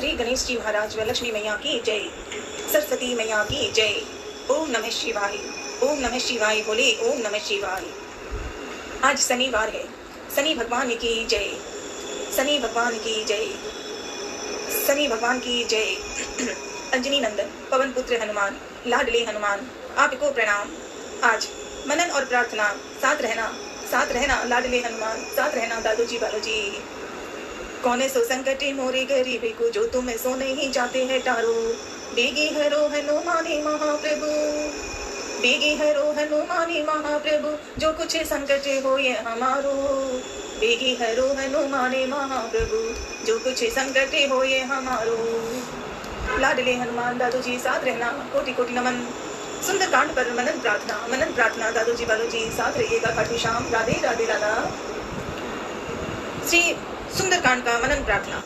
श्री गणेश जी महाराज व लक्ष्मी मैया की जय, सरस्वती मैया की जय। ओम नमः शिवाय, ओम नमः शिवाय, बोले ओम नमः शिवाय। आज शनिवार है, शनि भगवान की जय, शनि भगवान की जय, शनि भगवान की जय। अंजनी नंदन पवन पुत्र हनुमान, लाडले हनुमान, आपको प्रणाम। आज मनन और प्रार्थना, साथ रहना लाडले हनुमान, साथ रहना दादू जी बालो जी। कौन सो संकटे मोरे गरीबे को, जो तुम सो नहीं जाते हैं टारो। बेगी हरो हनुमानी महाप्रभु, बेगी हरो हनुमानी महाप्रभु, जो कुछ संकट हो ये हमारो। बेगी हरो हनुमानी महाप्रभु, जो कुछ संकट हो ये हमारो। लाडले हनुमान दादू जी, साथ रहना, कोटि कोटि नमन। सुंदर कांड पर मनन प्रार्थना दादू जी बालो जी, साथ रहिएगा खाटू श्याम। राधे राधे राधा। श्री सुंदर कांड का मनन प्रार्थना।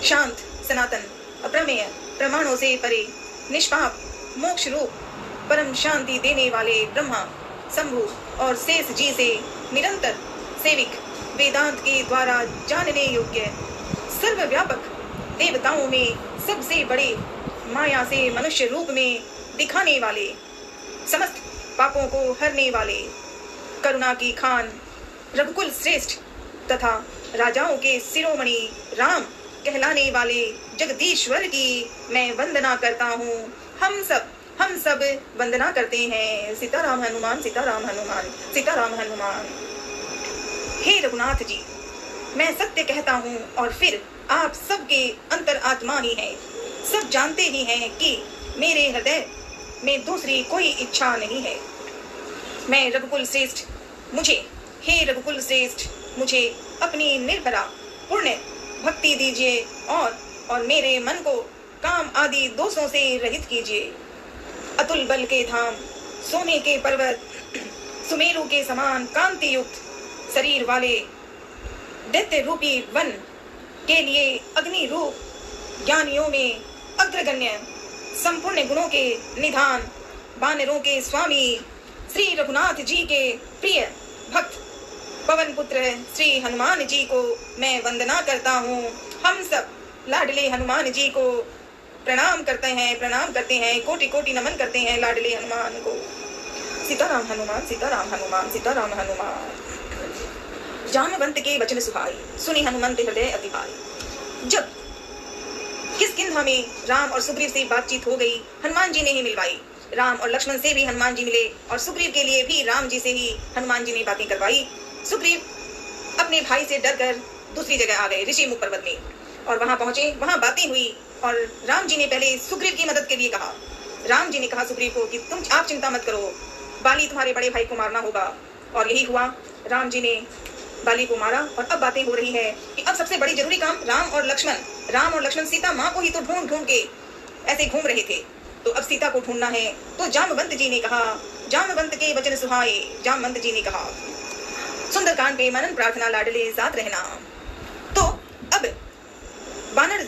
शांत सनातन अप्रमेय प्रमाणों से परे निष्पाप मोक्ष रूप परम शांति देने वाले ब्रह्मा शंभु और शेष जी से निरंतर सेविक, वेदांत के द्वारा जानने योग्य सर्वव्यापक देवताओं में सबसे बड़े, माया से मनुष्य रूप में दिखाने वाले, समस्त पापों को हरने वाले, करुणा की खान रघुकुल श्रेष्ठ तथा राजाओं के शिरोमणि राम कहलाने वाले जगदीश्वर की मैं वंदना करता हूँ। हम सब वंदना करते हैं। सीताराम हनुमान, सीताराम हनुमान, सीताराम हनुमान। हे रघुनाथ जी, मैं सत्य कहता हूँ और फिर आप सबके अंतर आत्मा ही हैं। सब जानते ही हैं कि मेरे हृदय में दूसरी कोई इच्छा नहीं है। मैं रघुकुल श्रेष्ठ, मुझे, हे रघुकुल श्रेष्ठ, मुझे अपनी निर्भरा पुण्य भक्ति दीजिए और मेरे मन को काम आदि दोषों से रहित कीजिए। अतुल बल के धाम, सोने के पर्वत, सुमेरु के समान कांति युक्त शरीर वाले दैत्य रूपी वन के लिए अग्नि रूप, ज्ञानियों में अग्रगण्य, संपूर्ण गुणों के निधान, वानरों के स्वामी श्री रघुनाथ जी के प्रिय भक्त पवन पुत्र श्री हनुमान जी को मैं वंदना करता हूँ। हम सब लाडले हनुमान जी को प्रणाम करते हैं, कोटि कोटि नमन करते हैं लाडले हनुमान को। सीताराम हनुमान, सीताराम हनुमान, सीताराम हनुमान। जामवंत के वचन सुहाई, सुनी हनुमंत हृदय अति भाई। जब किष्किंधा में राम और सुग्रीव से बातचीत हो गई, हनुमान जी ने ही मिलवाई। राम और लक्ष्मण से भी हनुमान जी मिले और सुग्रीव के लिए भी राम जी से ही हनुमान जी ने बातें करवाई। सुग्रीव अपने भाई से डरकर दूसरी जगह आ गए, ऋषि मुख पर्वत में, और वहां पहुंचे। वहां बातें हुई और राम जी ने पहले सुग्रीव की मदद के लिए कहा। राम जी ने कहा सुग्रीव को कि आप चिंता मत करो, बाली तुम्हारे बड़े भाई को मारना होगा। और यही हुआ, राम जी ने बाली को मारा। और अब बातें हो रही है कि अब सबसे बड़ी जरूरी काम राम और लक्ष्मण सीता माँ को ही तो ढूंढ के ऐसे घूम रहे थे, तो अब सीता को ढूंढना है। तो जामवंत जी ने कहा, जामवंत के वचन सुहाए, जामवंत जी ने कहा। सुंदरकांड पे मनन प्रार्थना, लाडले साथ रहना। तो अब वानर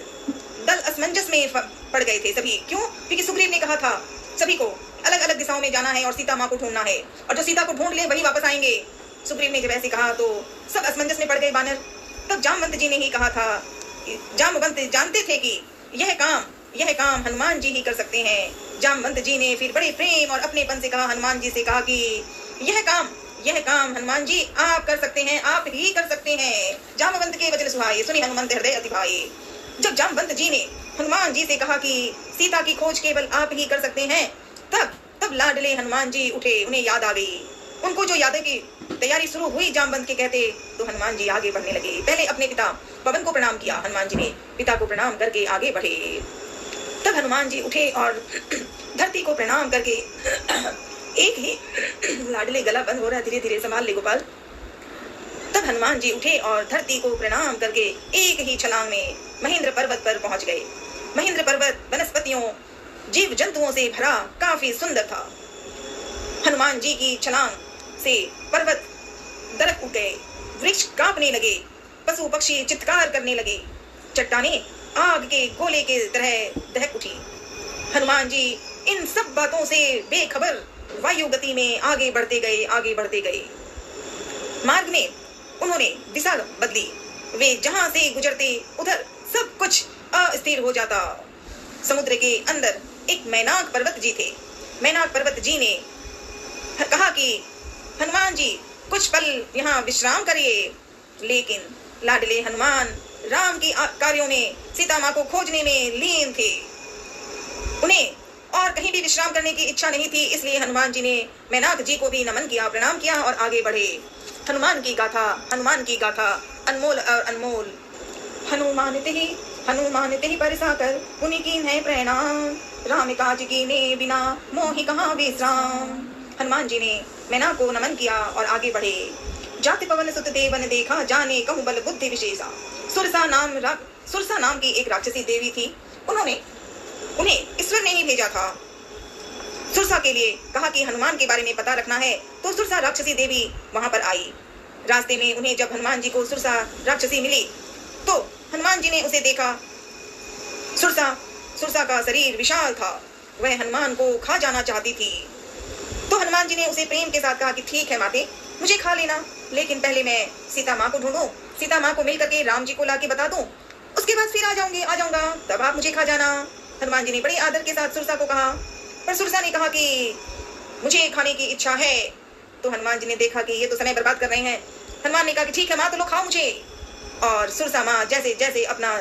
दल असमंजस में पड़ गए थे सभी। क्यों? क्योंकि सुग्रीव ने कहा था सभी को अलग अलग दिशाओं में जाना है और सीता माँ को ढूंढना है, और जो सीता को ढूंढ ले वही वापस आएंगे। सुग्रीव ने जब ऐसे कहा तो सब असमंजस में पड़ गए वानर। तब जामवंत जी ने ही कहा था, जामवंत जानते थे कि यह काम हनुमान जी ही कर सकते हैं। जामवंत जी ने फिर बड़े प्रेम और अपनेपन से कहा, हनुमान जी से कहा कि यह काम हनुमान जी आप कर सकते हैं, आप ही कर सकते हैं। जामवंत के वचन सुहाए, सुनी हनुमंत हृदय अति भाई। जब जामवंत जी ने हनुमान जी से कहा कि सीता की खोज केवल आप ही कर सकते हैं, तब लाडले हनुमान जी उठे, उन्हें याद आ गई। उनको जो यादें की तैयारी शुरू हुई जामवंत के कहते, तो हनुमान जी आगे बढ़ने लगे। पहले अपने पिता पवन को प्रणाम किया, हनुमान जी ने पिता को प्रणाम करके आगे बढ़े। तब हनुमान जी उठे और धरती को प्रणाम करके एक ही लाडले गला बंद हो रहा है, धीरे धीरे संभाल ले गोपाल। तब हनुमान जी उठे और धरती को प्रणाम करके एक ही छलांग में महेंद्र पर्वत पर पहुंच गए। महेंद्र पर्वत वनस्पतियों, जीव जंतुओं से भरा काफी सुंदर था। हनुमान जी की छलांग से पर्वत दरक उठ गए, वृक्ष कांपने लगे, पशु पक्षी चित्कार करने लगे, चट्टानें आग के गोले के तरह दहक उठी। हनुमान जी इन सब बातों से बेखबर वायु गति में आगे बढ़ते गए। मार्ग में उन्होंने दिशा बदली। वे जहां से गुजरते उधर सब कुछ अस्थिर शरीर हो जाता। समुद्र के अंदर एक मैनाक पर्वत जी थे। मैनाक पर्वत जी ने कहा कि हनुमान जी कुछ पल यहाँ विश्राम करिए, लेकिन लाडले हनुमान राम की कार्यों में, सीता माँ को खोजने में लीन थे। उन्हें और कहीं भी विश्राम करने की इच्छा नहीं थी, इसलिए हनुमान जी ने मैनाक जी को भी नमन किया, प्रणाम किया और आगे बढ़े। हनुमान की गाथा अनमोल और अनमोल। हनुमान ते ही परसाकर पुनि कीन है प्रणाम, राम काज कीने बिना मोहि कहाँ विश्राम। हनुमान जी ने मैनाक को नमन किया और आगे बढ़े। जाति पवन सुत देवन देखा, जाने कहूँ बल बुद्धि विशेषा। सुरसा नाम की एक राक्षसी देवी थी। उन्हें ईश्वर ने ही भेजा था सुरसा के लिए। कहा कि हनुमान के बारे में पता रखना है, तो सुरसा राक्षसी देवी वहां पर आई। रास्ते में उन्हें जब हनुमान जी को सुरसा राक्षसी मिली, तो हनुमान जी ने उसे देखा। सुरसा का शरीर विशाल था, वह हनुमान को खा जाना चाहती थी। तो हनुमान जी ने उसे प्रेम के साथ कहा कि ठीक है माते, मुझे खा लेना, लेकिन पहले मैं सीता माँ को ढूंढूं, सीता माँ को मिल करके राम जी को लाके बता दूं, उसके बाद फिर आ जाऊंगा, तब आप मुझे खा जाना। हनुमान जी ने बड़े आदर के साथ सुरसा को कहा, पर सुरसा ने कहा कि मुझे खाने की इच्छा है। तो हनुमान जी ने देखा कि ये तो समय बर्बाद कर रहे हैं। हनुमान ने कहा कि ठीक है माँ, तो लो खाओ मुझे। और सुरसा माँ जैसे जैसे अपना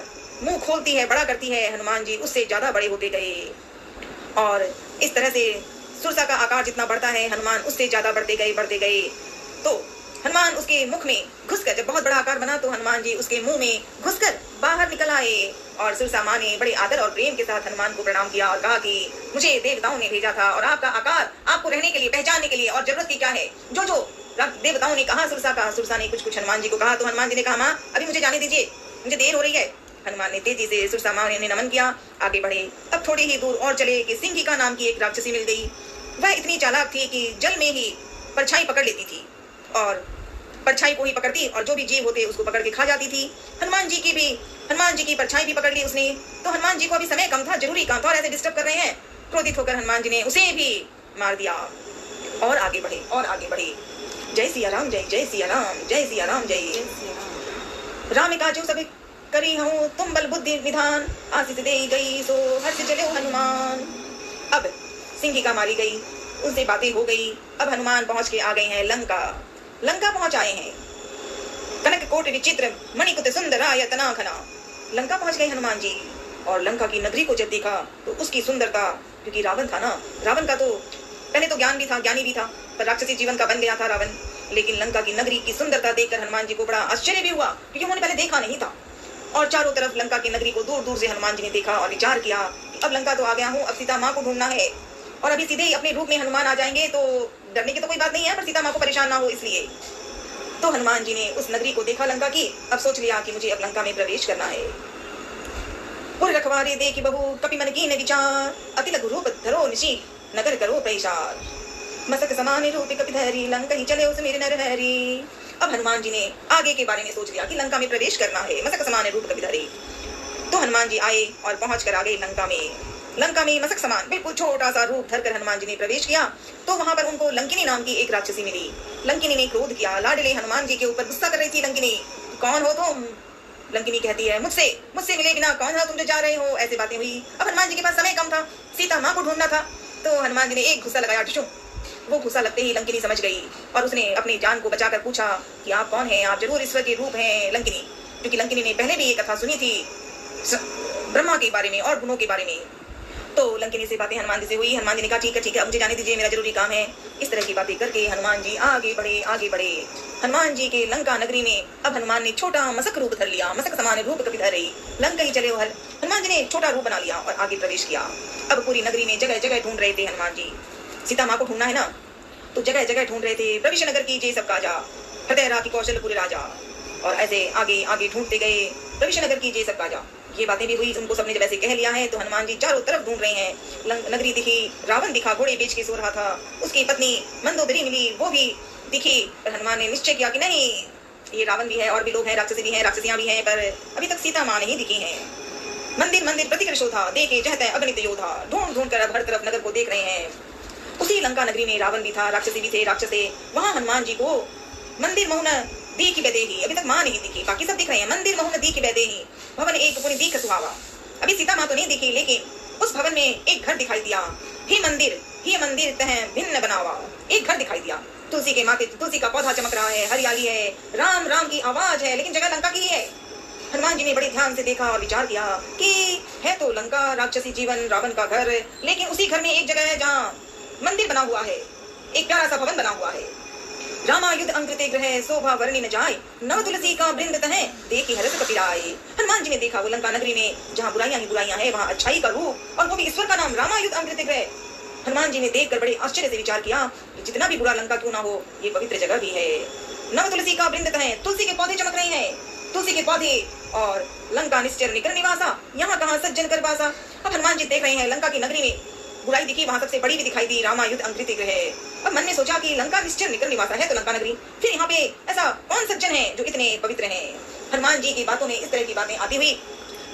मुंह खोलती है, बड़ा करती है, हनुमान जी उससे ज्यादा बड़े होते गए। और इस तरह से सुरसा का आकार जितना बढ़ता है, हनुमान उससे ज्यादा बढ़ते गए। तो हनुमान उसके मुख में घुसकर, जब बहुत बड़ा आकार बना तो हनुमान जी उसके मुंह में घुसकर बाहर निकल आए। और सुरसा माँ ने बड़े आदर और प्रेम के साथ हनुमान को प्रणाम किया और कहा कि मुझे देवताओं ने भेजा था, और आपका आकार आपको रहने के लिए, पहचानने के लिए, और जरूरत की क्या है, जो देवताओं ने कहा सुरसा ने कुछ हनुमान जी को कहा। तो हनुमान जी ने कहा, माँ अभी मुझे जाने दीजिए, मुझे देर हो रही है। हनुमान ने तेजी से सुरसा माँ ने नमन किया, आगे बढ़े। अब थोड़ी ही दूर और चले कि सिंहिका नाम की एक राक्षसी मिल गई। वह इतनी चालाक थी कि जल में ही परछाई पकड़ लेती थी और परछाई को ही पकड़ती, और जो भी जीव होते उसको पकड़ के खा जाती थी। हनुमान जी की परछाई भी पकड़ ली उसने। तो हनुमान जी को अभी समय कम था, जरूरी काम था, और ऐसे डिस्टर्ब कर रहे हैं। क्रोधित होकर हनुमान जी ने उसे भी मार दिया और आगे बढ़े। जय सिया राम, जय सिया राम, जय सिया राम, जय राम का जो सब करी हूँ, तुम बल बुद्धि विधान, आशीष दे गई सो हर्ष चले हनुमान। अब सिंहिका मारी गई, उनसे बातें हो गई। अब हनुमान पहुंच के आ गए हैं लंका पहुंच आए हैं। कनक कोट विचित्र मणिकुत सुंदर आयतना घना। लंका पहुंच गए हनुमान जी, और लंका की नगरी को जब देखा तो उसकी सुंदरता, क्योंकि रावण था ना, रावण का तो पहले तो ज्ञानी भी था, पर राक्षसी जीवन का बन गया था रावण। लेकिन लंका की नगरी की सुंदरता देखकर हनुमान जी को बड़ा आश्चर्य भी हुआ, क्योंकि उन्होंने पहले देखा नहीं था। और चारों तरफ लंका की नगरी को दूर दूर से हनुमान जी ने देखा और विचार किया कि अब लंका तो आ गया हूँ, अब सीता माँ को ढूंढना है। और अभी सीधे ही अपने रूप में हनुमान आ जाएंगे तो डरने की तो कोई बात नहीं है, पर सीता माँ को परेशान ना हो इसलिए। तो हनुमान जी ने उस नगरी को देखा लंका की, अब सोच लिया कि मुझे अब लंका में प्रवेश करना है। पुर रखवारे देखी बहु कपि मन कीन विचार, अति लघु रूप धरो निशी नगर करो प्रसार। मस्तक समान रूप कपि धरी, लंका ही चले उस मेरे नर हरी। अब हनुमान जी ने आगे के बारे में सोच लिया कि लंका में प्रवेश करना है, मस्तक समान रूप कपि धरी। तो हनुमान जी आए और पहुंच कर आ गए लंका में मस्तक समान बिल्कुल छोटा सा रूप धरकर हनुमान जी ने प्रवेश किया। तो वहां पर उनको लंकिनी नाम की एक राक्षसी मिली। लंकिनी ने क्रोध किया, लाडले हनुमान जी के ऊपर गुस्सा कर रही थी लंकिनी। कौन हो तुम? लंकिनी कहती है, मुझसे मिले बिना कौन है तुम जो जा रहे हो। ऐसी बातें हुई। अब हनुमान जी के पास समय कम था, सीता माँ को ढूंढना था। तो हनुमान जी ने एक घुसा लगाया, ठुशुम। वो घुसा लगते ही लंकिनी समझ गई और उसने अपनी जान को बचाकर पूछा कि आप कौन हैं? आप जरूर ईश्वर के रूप हैं लंकिनी, क्योंकि लंकिनी ने पहले भी ये कथा सुनी थी ब्रह्मा के बारे में और गुणों के बारे में। तो लंकिनी से बातें हनुमान जी से हुई। हनुमान जी ने कहा ठीक है, अब मुझे जाने दीजिए, मेरा जरूरी काम है। इस तरह की बातें करके हनुमान जी आगे बढ़े। हनुमान जी के लंका नगरी में अब हनुमान ने छोटा मसक रूप धर लिया, मसक समान रूप कपि धरी, लंका ही चले हनुमान जी ने छोटा रूप बना लिया और आगे प्रवेश किया। अब पूरी नगरी में जगह जगह ढूंढ रहे थे हनुमान जी, सीता माँ को ढूंढना है ना, तो जगह जगह ढूंढ रहे थे। प्रविश नगर की जय सब काजा, हृदय राखी कौशलपुर राजा। और ऐसे आगे ढूंढते गए। प्रविश नगर की जय सब काजा, ये बातें भी हुई। उनको सबने जब ऐसे कह लिया है तो हनुमान जी चारों तरफ ढूंढ रहे हैं। नगरी दिखी, रावण दिखा, घोड़े बेच के सो रहा था। उसकी पत्नी मंदोदरी मिली, वो भी दिखी। पर हनुमान ने निश्चय किया कि नहीं, ये रावण भी है और भी लोग हैं, राक्षसी भी हैं, राक्षसियां भी हैं, पर अभी तक सीता माँ नहीं दिखी है। मंदिर प्रतिकृत शोधा, देखे जहते अगणित योधा। ढूंढ कर अब हर तरफ नगर को देख रहे हैं। उसी लंका नगरी में रावण भी था, राक्षसी भी थे, राक्षसे। वहां हनुमान जी को मंदिर मोहन दीख बेदेही, अभी तक माँ नहीं दिखी, बाकी सब दिख रहे हैं। मंदिर मोहन दीख बेदेही, भवन एक पुनि दीख सुहावा। अभी सीता माँ तो नहीं दिखी, लेकिन उस भवन में एक घर दिखाई दिया। ही मंदिर तह भिन्न बनावा, एक घर दिखाई दिया। तुलसी के माथे तुलसी का पौधा चमक रहा है, हरियाली है, राम राम की आवाज है, लेकिन जगह लंका की ही है। हनुमान जी ने बड़े ध्यान से देखा और विचार किया कि है तो लंका, राक्षसी जीवन, रावण का घर, लेकिन उसी घर में एक जगह है जहाँ मंदिर बना हुआ है, एक प्यारा सा भवन बना हुआ है। रामायुध अंकृते ग्रह शोभा वर्णि न जाए, नव तुलसी का वृंद तह देखी हर्ष कपिराए। हनुमान जी ने देखा वो लंका नगरी में जहाँ बुराइयां ही बुराइयां है, वहाँ अच्छाई का रूप, और वो भी ईश्वर का नाम रामायुध अंकृते ग्रह। हनुमान जी ने देखकर बड़े आश्चर्य से विचार किया कि जितना भी बुरा लंका क्यों ना हो, ये पवित्र जगह भी है। नव तुलसी का वृंद तह, तुलसी के पौधे चमक रहे हैं, तुलसी के पौधे, और लंका निश्चर निकर निवासा, यहाँ कहाँ सज्जन कर बासा। अब हनुमान जी देख रहे हैं लंका की नगरी में बुराई दिखी, वहां सबसे बड़ी भी दिखाई दी, रामायुध अंकृति ग्रह। अब मन ने सोचा कि लंका निश्चर निकर निवासा है तो लंका नगरी, फिर यहाँ पे ऐसा कौन सज्जन है जो इतने पवित्र हैं। हनुमान जी की बातों में इस तरह की बातें आती हुई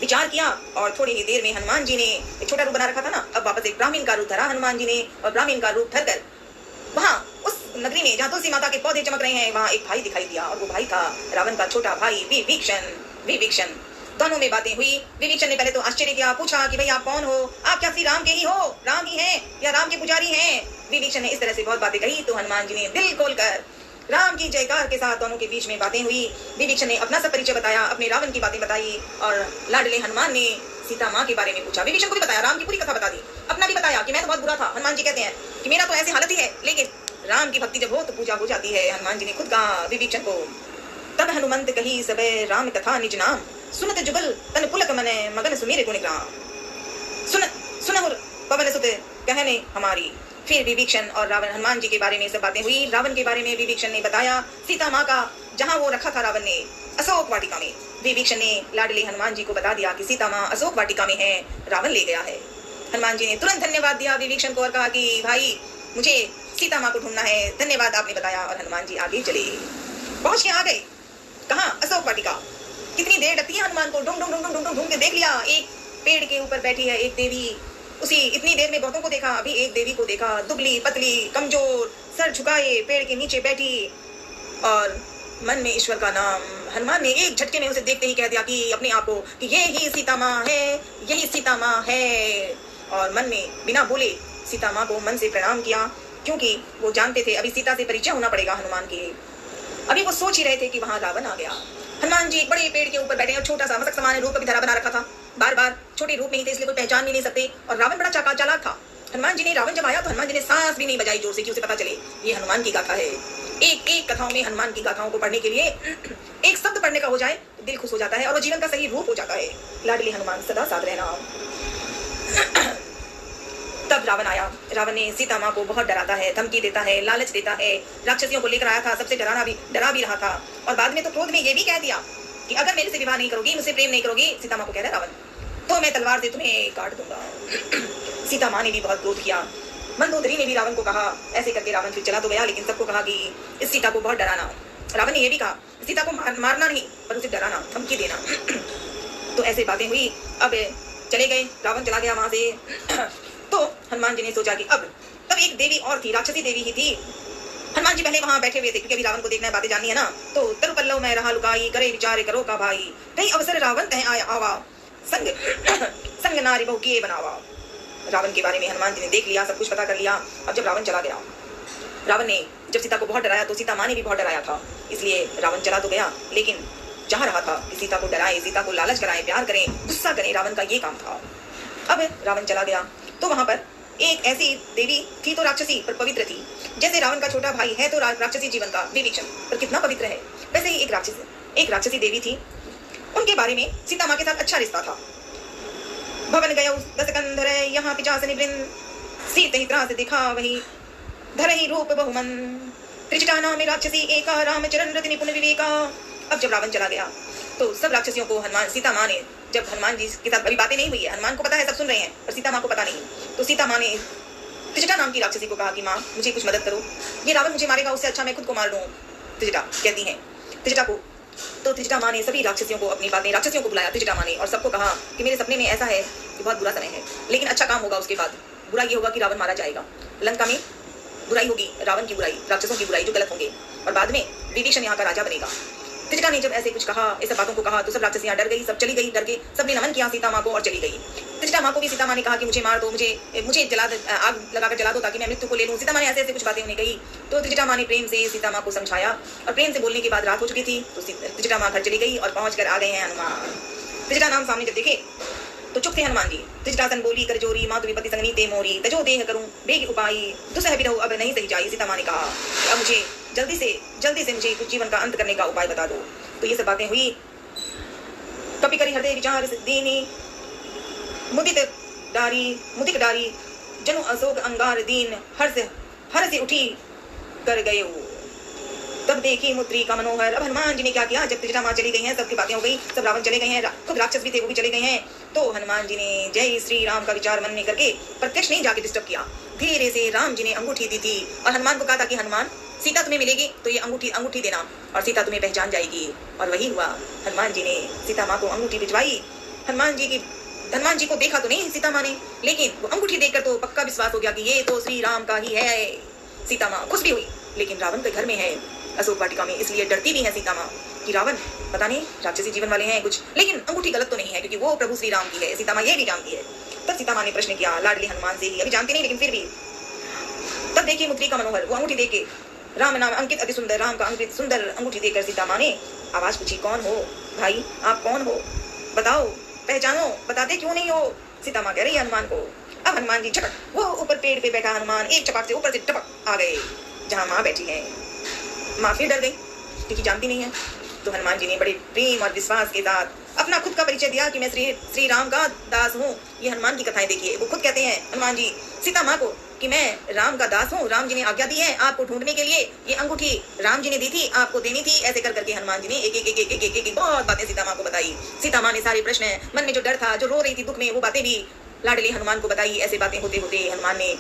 विचार किया, और थोड़ी ही देर में हनुमान जी ने एक छोटा रूप बना रखा था ना, अब वापस एक ब्राह्मण का रूप धरा हनुमान जी ने, और ब्राह्मण का रूप धरकर वहाँ उस नगरी में जहाँ तुलसी माता के पौधे चमक रहे हैं, वहाँ एक भाई दिखाई दिया, और वो भाई था रावण का छोटा भाई विभीषण। दोनों में बातें हुई। विभीषण ने पहले तो आश्चर्य किया, पूछा कि भाई आप कौन हो, आप क्या श्री राम के ही हो, राम ही हैं या राम के पुजारी हैं। विभीषण ने इस तरह से बहुत बातें कही, तो हनुमान जी ने दिल खोलकर राम की जयकार के साथ दोनों के बीच में बातें हुई। विभीषण ने अपना सब परिचय बताया, अपने रावण की बातें बताई, और लाडले हनुमान ने सीता माँ के बारे में पूछा। विभीषण को भी बताया, राम की पूरी कथा बता दी, अपना भी बताया कि मैं तो बहुत बुरा था। हनुमान जी कहते हैं कि मेरा तो ऐसी हालत ही है, लेकिन राम की भक्ति जब हो तो पूजा हो जाती है। हनुमान जी ने खुद कहा विभीषण को, तब हनुमंत कही सबे राम कथा निज नाम, सुनत जुगल तन पुलक मने मगन सुमीर गुण ग्राम। सुनहुर पवन सुत कहने हमारी। फिर विभीषण और रावण, हनुमान जी के बारे में सब बातें हुई। रावण के बारे में विभीषण ने बताया, सीता माँ का जहाँ वो रखा था रावण ने, अशोक वाटिका में। विभीषण ने लाडली हनुमान जी को बता दिया कि सीता माँ अशोक वाटिका में है, रावण ले गया है। हनुमान जी ने तुरंत धन्यवाद दिया विभीषण को और कहा कि भाई मुझे सीता माँ को ढूंढना है, धन्यवाद आपने बताया। और हनुमान जी आगे चले, पहुंच के आ गए कहाँ, अशोक वाटिका। कितनी देर लगती है हनुमान को, ढूंढ के देख लिया, एक पेड़ के ऊपर बैठी है एक देवी। उसी इतनी देर में बहुतों को देखा, अभी एक देवी को देखा, दुबली पतली कमजोर, सर झुकाए पेड़ के नीचे बैठी, और मन में ईश्वर का नाम। हनुमान ने एक झटके में उसे देखते ही कह दिया कि अपने आप को कि ये ही सीता माँ है, यही सीता माँ है। और मन में बिना बोले सीता माँ को मन से प्रणाम किया, क्योंकि वो जानते थे अभी सीता से परिचय होना पड़ेगा हनुमान के। अभी वो सोच ही रहे थे कि वहां रावण आ गया। हनुमान जी एक बड़े पेड़ के ऊपर बैठे और छोटा सा मस्तक समान रूप का भी धरा बना रखा था, बार बार छोटे रूप में ही थे इसलिए कोई पहचान भी नहीं सकते, और रावण बड़ा चालाक था। हनुमान जी ने, रावण जब आया तो हनुमान जी ने सांस भी नहीं बजाई जोर से कि उसे पता चले ये हनुमान की गाथा है। एक एक कथाओं में हनुमान की गाथाओं को पढ़ने के लिए एक शब्द पढ़ने का हो जाए तो दिल खुश हो जाता है और वो जीवन का सही रूप हो जाता है। लाडली हनुमान सदा साथ रहना। तब रावण आया। रावण ने सीता माँ को बहुत डराता है, धमकी देता है, लालच देता है, राक्षसियों को लेकर आया था, सबसे डरा भी रहा था, और बाद में तो क्रोध में ये भी कह दिया कि अगर मेरे से विवाह नहीं करोगी, मुझसे प्रेम नहीं करोगी, सीता माँ को कह रहा रावण, तो मैं तलवार से तुम्हें काट दूंगा। सीता माँ ने भी बहुत क्रोध किया। मंदोदरी ने भी रावण को कहा, ऐसे करके रावण फिर चला तो गया, लेकिन सबको कहा कि इस सीता को बहुत डराना। रावण ने यह भी कहा सीता को मारना नहीं पर उसे डराना, धमकी देना। तो ऐसे बातें हुई। अब चले गए, रावण चला गया वहां से। तो हनुमान जी ने सोचा कि अब तब एक देवी और थी, राक्षसी देवी ही थी। हनुमान जी पहले वहां बैठे हुए थे क्योंकि अभी रावण को देखना है, बातें जाननी है ना। तो तरु पल्लव में रहा लुकाई, करे विचार करो का भाई, कई अवसर रावण तह आया आवा, संग नारी बहु किए बनावा। रावण के बारे में हनुमान जी ने देख लिया, सब कुछ पता कर लिया। अब जब रावण चला गया, रावण ने जब सीता को बहुत डराया तो सीता माँ ने भी बहुत डराया था, इसलिए रावण चला तो गया, लेकिन चाह रहा था कि सीता को डराए, सीता को लालच कराए, प्यार करें, गुस्सा करें, रावण का ये काम था। अब रावण चला गया तो वहां पर एक ऐसी देवी थी, तो राक्षसी पर पवित्र थी। जैसे रावण का छोटा भाई है तो राक्षसी जीवन का विभीषण पर कितना पवित्र है, वैसे ही एक राक्षसी देवी थी। उनके बारे में सीता माँ के साथ अच्छा रिश्ता था। भवन गयो दस कंधर यहाँ पिचासनि वृंद, सीत ही त्रास दिखा वही धर ही रूप बहुमन, त्रिजटा नाम राक्षसी एका, रामचरण रति निपुण विवेका। अब जब रावण चला गया तो सब राक्षसियों को सीता माँ ने, जब हनुमान जी के साथ अभी बातें नहीं हुई है, हनुमान को पता है, सब सुन रहे हैं, पर सीता माँ को पता नहीं, तो सीता माँ ने त्रिजटा नाम की राक्षसी को कहा कि माँ मुझे कुछ मदद करो, ये रावण मुझे मारेगा, उससे अच्छा मैं खुद को मार लूं। त्रिजटा कहती हैं त्रिजटा को। तो त्रिजटा माँ ने सभी राक्षसियों को, अपनी बातें राक्षसियों को बुलाया त्रिजटा माँ ने, और सबको कहा कि मेरे सपने में ऐसा है कि बहुत बुरा समय है, लेकिन अच्छा काम होगा। उसके बाद बुरा ये होगा कि रावण मारा जाएगा, लंका में बुराई होगी, रावण की बुराई, राक्षसों की बुराई जो गलत होंगे, और बाद में विभीषण यहाँ का राजा बनेगा। त्रिजटा ने जब ऐसे कुछ कहा, ऐसे बातों को कहा, तो सब राक्षसियां डर गई, सब चली गई, डर के सबने नमन किया सीता माँ को और चली गई। त्रिजटा माँ को भी सीता माँ ने कहा कि मुझे मार दो, मुझे जला आग लगाकर जला दो ताकि मैं मृत्यु को ले लूं। सीता माँ ने ऐसे ऐसे कुछ बातें उन्हें कही। तो त्रिजटा माँ ने प्रेम से सीता माँ को समझाया और प्रेम से बोलने के बाद रात हो चुकी थी। तो त्रिजटा माँ घर चली गई और पहुंच कर आ गए हैं हनुमान। त्रिजटा नाम सामने जब देखे तो चुप थे हनुमान जी। त्रिजटासन बोली कर जोरी, मातु विपत्ति संगनी ते मोरी, तजो देह करूं बेग उपाई, दुसह बिरहु अब नहीं सही जाई। सीता माँ ने कहा अब मुझे जल्दी से मुझे कुछ जीवन का अंत करने का उपाय बता दो। तो ये सब बातें हुई। कपि करी हृदय विचार दीनी, मुदिक डारी जनु अशोक अंगार दीन, हर से उठी कर गए। तब देखी मुद्री का मनोहर। अब हनुमान जी ने क्या किया, जब त्रिजटा माँ चली गई हैं, सबकी बातें हो गई, सब रावण चले गए हैं, खुद राक्षस भी थे वो भी चले गए हैं। तो हनुमान जी ने जय श्री राम का विचार मन में करके प्रत्यक्ष नहीं जाके डिस्टर्ब किया, धीरे से राम जी ने अंगूठी दी थी और हनुमान को कहा था कि हनुमान सीता तुम्हें मिलेगी तो ये अंगूठी देना और सीता तुम्हें पहचान जाएगी। और वही हुआ, हनुमान जी ने सीता माँ को अंगूठी भिजवाई। हनुमान जी को देखा तो नहीं सीता माँ ने, लेकिन वो अंगूठी देखकर तो पक्का विश्वास हो गया कि ये तो श्री राम का ही है। सीता माँ खुश भी हुई, लेकिन रावण के घर में है अशोक वाटिका में, इसलिए डरती भी है सीता माँ कि रावण पता नहीं राक्षसी जीवन वाले हैं कुछ, लेकिन अंगूठी गलत तो नहीं है क्योंकि वो प्रभु श्री राम की है। सीता माँ ये भी जानती है। तब सीता माँ ने प्रश्न किया लाडले हनुमान से ही, अभी जानती नहीं लेकिन फिर भी। तब देखिए मुद्री का मनोहर, वो अंगूठी देख के राम नाम अंकित अति सुंदर, राम का अंकित सुंदर अंगूठी देकर सीता माँ ने आवाज पूछी कौन हो भाई, आप कौन हो, बताओ, पहचानो, बताते क्यों नहीं हो। सीता माँ कह रही है हनुमान को। अब हनुमान जी झटक, वो ऊपर पेड़ पे बैठा हनुमान एक चपाक से ऊपर से टपक आ गए जहाँ माँ बैठी है। माँ फिर डर गई क्योंकि जानती नहीं है। तो हनुमान जी ने बड़े प्रेम और विश्वास के साथ अपना खुद का परिचय दिया कि मैं श्री राम का दास हूँ। ये हनुमान की कथाएं देखिए, वो खुद कहते हैं हनुमान जी सीता माँ को कि मैं राम का दास हूँ, राम जी ने आज्ञा दी है आपको ढूंढने के लिए, ये अंगूठी राम जी ने दी थी, आपको देनी थी। ऐसे कर करके हनुमान जी ने एक बहुत बातें सीता माँ को बताई। सीता माँ ने सारे प्रश्न, मन में जो डर था, जो रो रही थी दुख में, वो बातें भी लाडले हनुमान को बताई। ऐसे बातें होते होते हनुमान ने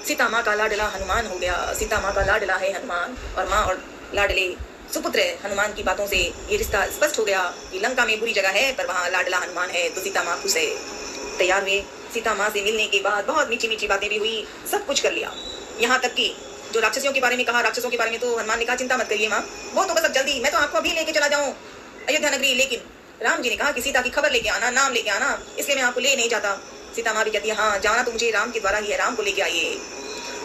सीता माँ का लाडला हनुमान हो गया। सीता माँ का लाडला है हनुमान और माँ और लाडले सुपुत्र हनुमान की बातों से ये रिश्ता स्पष्ट हो गया कि लंका में बुरी जगह है पर वहाँ लाडला हनुमान है। तो सीता माँ खुश है। तैयार हुए। सीता माँ से मिलने के बाद बहुत मीठी मीठी बातें भी हुई, सब कुछ कर लिया। यहाँ तक कि जो राक्षसियों के बारे में कहा, राक्षसों के बारे में तो हनुमान ने कहा चिंता मत करिए माँ, वो तो बस अब जल्दी, मैं तो आपको अभी लेके चला जाऊँ अयोध्या नगरी। लेकिन राम जी ने कहा कि सीता की खबर लेके आना, नाम लेके आना, इसलिए मैं आपको ले नहीं जाता। सीता माँ भी कहती है हाँ जाना तो मुझे राम के द्वारा ही है, राम को लेके आइए।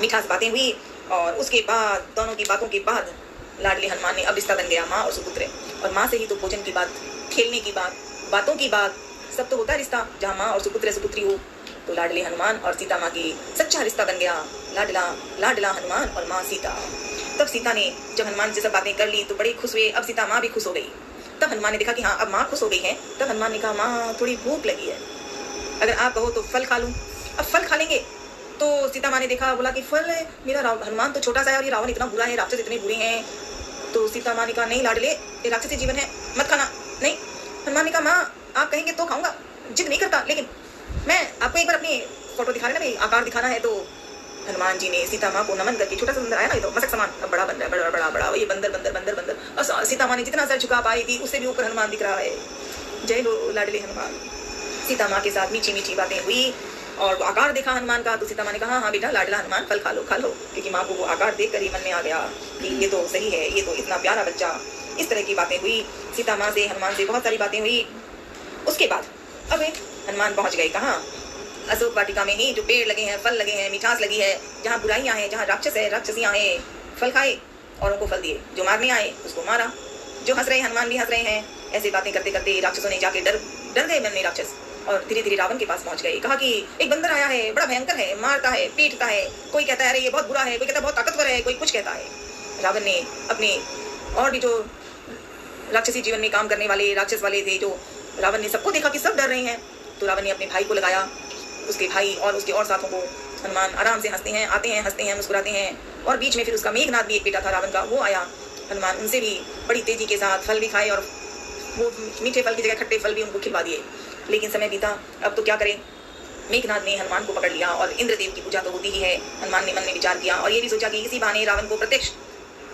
मीठास बातें हुई और उसके बाद दोनों की बातों के बाद लाडले हनुमान ने अब रिश्ता बन गया माँ और सुपुत्र। और माँ से ही तो भोजन की बात, खेलने की बात, बातों की बात, सब तो होता है रिश्ता जहाँ माँ और सुपुत्र सुपुत्री हो। तो लाडले हनुमान और सीता माँ की सच्चा रिश्ता बन गया, लाडला हनुमान और माँ सीता। तब सीता ने जब हनुमान से सब बातें कर ली तो बड़े खुश हुए। अब सीता माँ भी खुश हो गई। तब हनुमान ने देखा कि हाँ अब माँ खुश हो गई है। तब हनुमान ने कहा माँ थोड़ी भूख लगी है, अगर आप कहो तो फल खा लूँ। अब फल खा लेंगे। तो सीता माँ ने देखा, बोला कि फल मेरा हनुमान तो छोटा सा है और ये रावण इतना बुरा है, राक्षस इतने बुरे हैं। तो सीता माँ ने कहा नहीं लाडले, ये राक्षसी जीवन है, मत खाना। नहीं, हनुमान ने कहा माँ आप कहेंगे तो खाऊंगा, जिद नहीं करता, लेकिन मैं आपको एक बार अपनी फोटो दिखा रहे ना, आकार दिखाना है। तो हनुमान जी ने सीता माँ को नमन करके, छोटा सा बंदर आया ना, ये तो मसक समान, अब बड़ा बन रहा है, बड़ा ये बंदर। और सीता माँ ने जितना सर झुका पाई थी उससे भी ऊपर हनुमान दिख रहा है। जय लो लाडले हनुमान। सीता माँ के साथ मीठी मीठी बातें हुई और आकार देखा हनुमान का। तो सीता माँ ने कहा हाँ बेटा लाडला हनुमान फल खा लो, क्योंकि माँ को वो आकार देख कर ही मन में आ गया कि ये तो सही है, ये तो इतना प्यारा बच्चा। इस तरह की बातें हुई सीता माँ से, हनुमान से बहुत सारी बातें हुई। उसके बाद अब हनुमान पहुंच गए कहाँ, अशोक वाटिका में ही, जो पेड़ लगे हैं, फल लगे हैं, मिठास लगी है, जहाँ बुराइयां हैं, जहाँ राक्षस है, राक्षसियां हैं, फल खाए और उनको फल दिए। जो मारने आए उसको मारा, जो हंस रहे हनुमान भी हंस रहे हैं। ऐसे बातें करते करते राक्षसों ने जाके डर गए मन में राक्षस, और धीरे धीरे रावण के पास पहुंच गए। कहा कि एक बंदर आया है, बड़ा भयंकर है, मारता है, पीटता है, कोई कहता है अरे ये बहुत बुरा है, कोई कहता है बहुत ताकतवर है, कोई कुछ कहता है। रावण ने अपने और भी जो राक्षसी जीवन में काम करने वाले राक्षस वाले थे, जो रावण ने सबको देखा कि सब डर रहे हैं, तो रावण ने अपने भाई को लगाया, उसके भाई और उसके और साथों को। हनुमान आराम से हंसते हैं, आते हैं, हंसते हैं, मुस्कुराते हैं। और बीच में फिर उसका मेघनाद भी एक बेटा था रावण का, वो आया। हनुमान उनसे भी बड़ी तेजी के साथ फल भी खाए और वो मीठे फल की जगह खट्टे फल भी उनको खिलवा दिए। लेकिन समय बीता, अब तो क्या करें। मेघनाद ने हनुमान को पकड़ लिया और इंद्रदेव की पूजा तो होती ही है। हनुमान ने मन में विचार किया और ये भी सोचा कि इसी बहाने रावण को प्रत्यक्ष,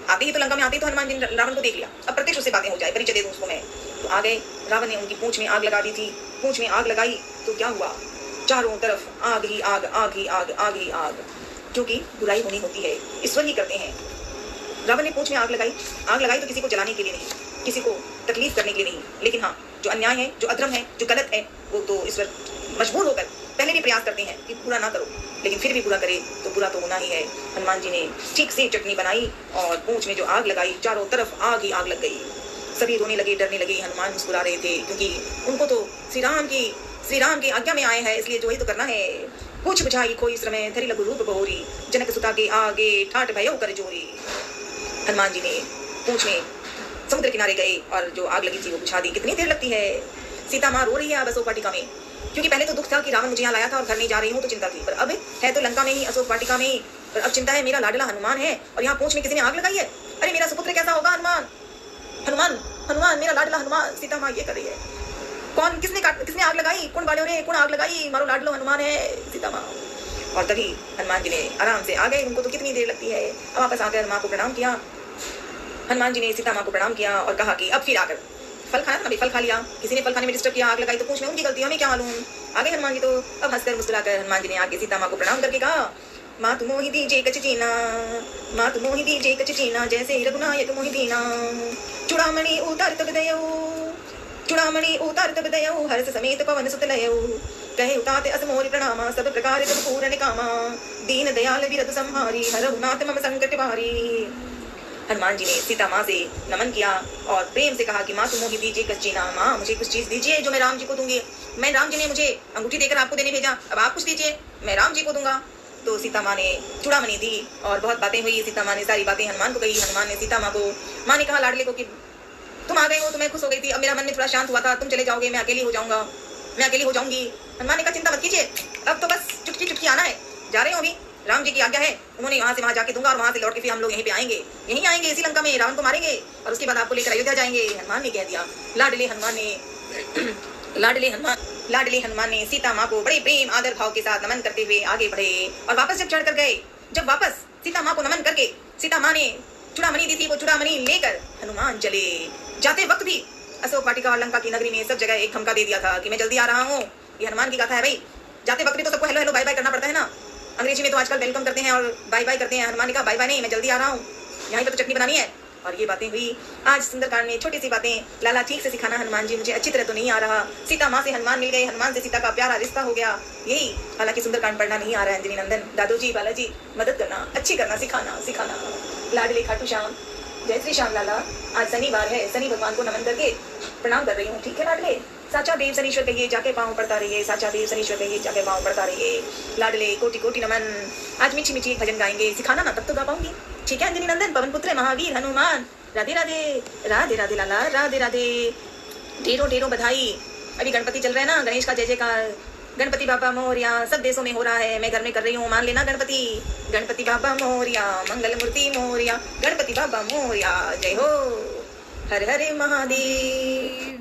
आते ही तो लंका में आते ही तो हनुमान जी ने रावण को देख लिया, अब प्रत्यक्ष उससे बातें हो जाए, परिचय दे दूं उसको मैं। तो आ गए। रावण ने उनकी पूंछ में आग लगा दी थी। पूंछ में आग लगाई तो क्या हुआ, चारों तरफ आग ही आग, आग ही आग, आग ही आग। जो कि बुराई होनी होती है ईश्वर ही करते हैं। रावण ने पूंछ में आग लगाई तो किसी को जलाने के लिए नहीं, किसी को तकलीफ करने के लिए नहीं, लेकिन हाँ जो अन्याय है, जो अधर्म है, जो गलत है, वो तो ईश्वर मजबूर होकर पहले भी प्रयास करते हैं कि पूरा ना करो, लेकिन फिर भी पूरा करे तो पूरा तो होना ही है। हनुमान जी ने ठीक से चटनी बनाई और पूंछ में जो आग लगाई, चारों तरफ आग ही आग लग गई। सभी रोने लगे, डरने लगे। हनुमान मुस्कुरा रहे थे क्योंकि उनको तो श्री राम की आज्ञा में आए हैं, इसलिए जो ही तो करना है। पूछ बुझाई खोई श्रम धरि लघु रूप बहोरी, जनक सुता के आगे ठाठ भयो कर जोरी। हनुमान जी ने पूंछ में समुद्र किनारे गए और जो आग लगी थी वो बुझा दी। कितनी देर लगती है। सीता माँ रो रही है अब अशोक वाटिका में, क्योंकि पहले तो दुख था कि रावण मुझे यहाँ लाया था और घर नहीं जा रही हूँ तो चिंता थी, पर अब है तो लंका में ही, अशोक वाटिका में ही, पर अब चिंता है मेरा लाडला हनुमान है और यहाँ पूंछ में किसी ने आग लगाई है। अरे मेरा सुपुत्र कैसा होगा। हनुमान हनुमान हनुमान मेरा लाडला हनुमान। सीता माँ ये कर रही है, कौन किसने आग लगाई, कौन बाड़े रे, कौन आग लगाई, मारो लाडलो हनुमान है सीता माँ। और तभी हनुमान जी ने आराम से आ गए, उनको तो कितनी देर लगती है। अब वापस आकर माँ को प्रणाम किया। हनुमान जी ने सीता माँ को प्रणाम किया और कहा कि अब फिर आकर फल खाना था ना, फल खा लिया, किसी ने फल खाने में डिस्टर्ब किया, आग लगाई तो पूछ में उनकी गलती, हमें क्या मालूम। आगे हनुमान जी तो अब हंसकर मुस्कुराकर हनुमान जी ने आके सीता माँ को प्रणाम करके कहा, माँ तुम मोहि दीजे कछ चीना, माँ तुम मोहि दीजे कछ चीना, जैसे रघुनायक मोहि दीना। चूड़ामणि उतार तब दयऊ, चूड़ामणि उतार तब दयऊ, हर्ष समेत पवन सुत लयऊ। कहे उताते अस मोरि प्रणामा, सब प्रकार तब पूर्ण कामा। दीन दयाल विरत संहारी, हरहु नाथ मम संकट भारी। हनुमान जी ने सीता माँ से नमन किया और प्रेम से कहा कि माँ तुम मोहि दीजिए कछ चीना, माँ मुझे कुछ चीज दीजिए जो मैं राम जी को दूंगी। मैं राम जी ने मुझे अंगूठी देकर आपको देने भेजा, अब आप कुछ दीजिए, मैं राम जी को दूंगा। तो सीता माँ ने चूड़ामणि दी और बहुत बातें हुई। सीता माँ ने सारी बातें हनुमान को कही। हनुमान ने सीता माँ को, माँ ने कहा लाडले को कि तुम आ गए हो तो मैं खुश हो गई थी, अब मेरा मन में थोड़ा शांत हुआ था, तुम चले जाओगे मैं अकेली हो जाऊंगी। हनुमान ने कहा चिंता मत कीजिए, अब तो बस चुटकी आना है, जा रहे हो अभी, राम जी की आज्ञा है, उन्होंने वहां से वहां जाके दूंगा और वहां से लौट के फिर हम लोग यहीं आएंगे इसी लंका में, रावण को मारेंगे और उसके बाद आपको लेकर अयोध्या जाएंगे। हनुमान ने कह दिया। लाडले हनुमान ने सीता माँ को बड़े प्रेम आदर भाव के साथ नमन करते हुए आगे बढ़े और वापस जब चढ़कर गए, जब वापस सीता माँ को नमन करके सीता माँ ने चूड़ामणि दी थी, वो चूड़ामणि लेकर हनुमान चले। जाते वक्त भी अशोक वाटिका और लंका की नगरी में सब जगह एक धमका दे दिया था कि मैं जल्दी आ रहा हूँ। ये हनुमान की गाथा है भाई। जाते वक्त भी तो सबको हेलो बाय बाय करना पड़ता है ना, अंग्रेजी में तो आजकल वेलकम करते हैं और बाय बाय करते हैं। हनुमान ने कहा बाय बाय नहीं, मैं जल्दी आ रहा हूँ, यहाँ पर तो चटनी बनानी है। और ये बातें हुई आज सुंदरकांड में, छोटी सी बातें। लाला ठीक से सिखाना हनुमान जी, मुझे अच्छी तरह तो नहीं आ रहा। सीता माँ से हनुमान मिल गए, हनुमान से सीता का प्यारा रिश्ता हो गया। यही हालांकि सुंदरकांड पढ़ना नहीं आ रहा है अंजनी नंदन, दादोजी बालाजी मदद करना, अच्छी करना, सिखाना। लाडले खाटू श्याम, जय श्री श्याम लाला। आज शनिवार है, शनि भगवान को नमन करके प्रणाम कर रही हूँ, ठीक है लाडले। साचा देव शनीश्वर कहिए, जाके पाँव पड़ता रहिए, साचा देव शनीश्वर कहिए, जाके पाँव पड़ता रहिए। लाडले कोटि कोटि नमन। आज मीठी मीठी एक भजन गाएंगे, सिखाना ना तब तो गा पाऊंगी, ठीक है अंजनी नंदन। पवन पुत्र महावीर हनुमान, राधे राधे राधे राधे लाला, राधे राधे। ढेरों ढेरों बधाई। अभी गणपति चल रहे हैं ना, गणेश का जय जयकार, गणपति बाबा मोरिया। सब देशों में हो रहा है, मैं घर में कर रही हूँ, मान लेना गणपति बाबा मोरिया, मंगल मूर्ति मोरिया, गणपति बाबा मोरिया, जय हो, हर हर महादेव।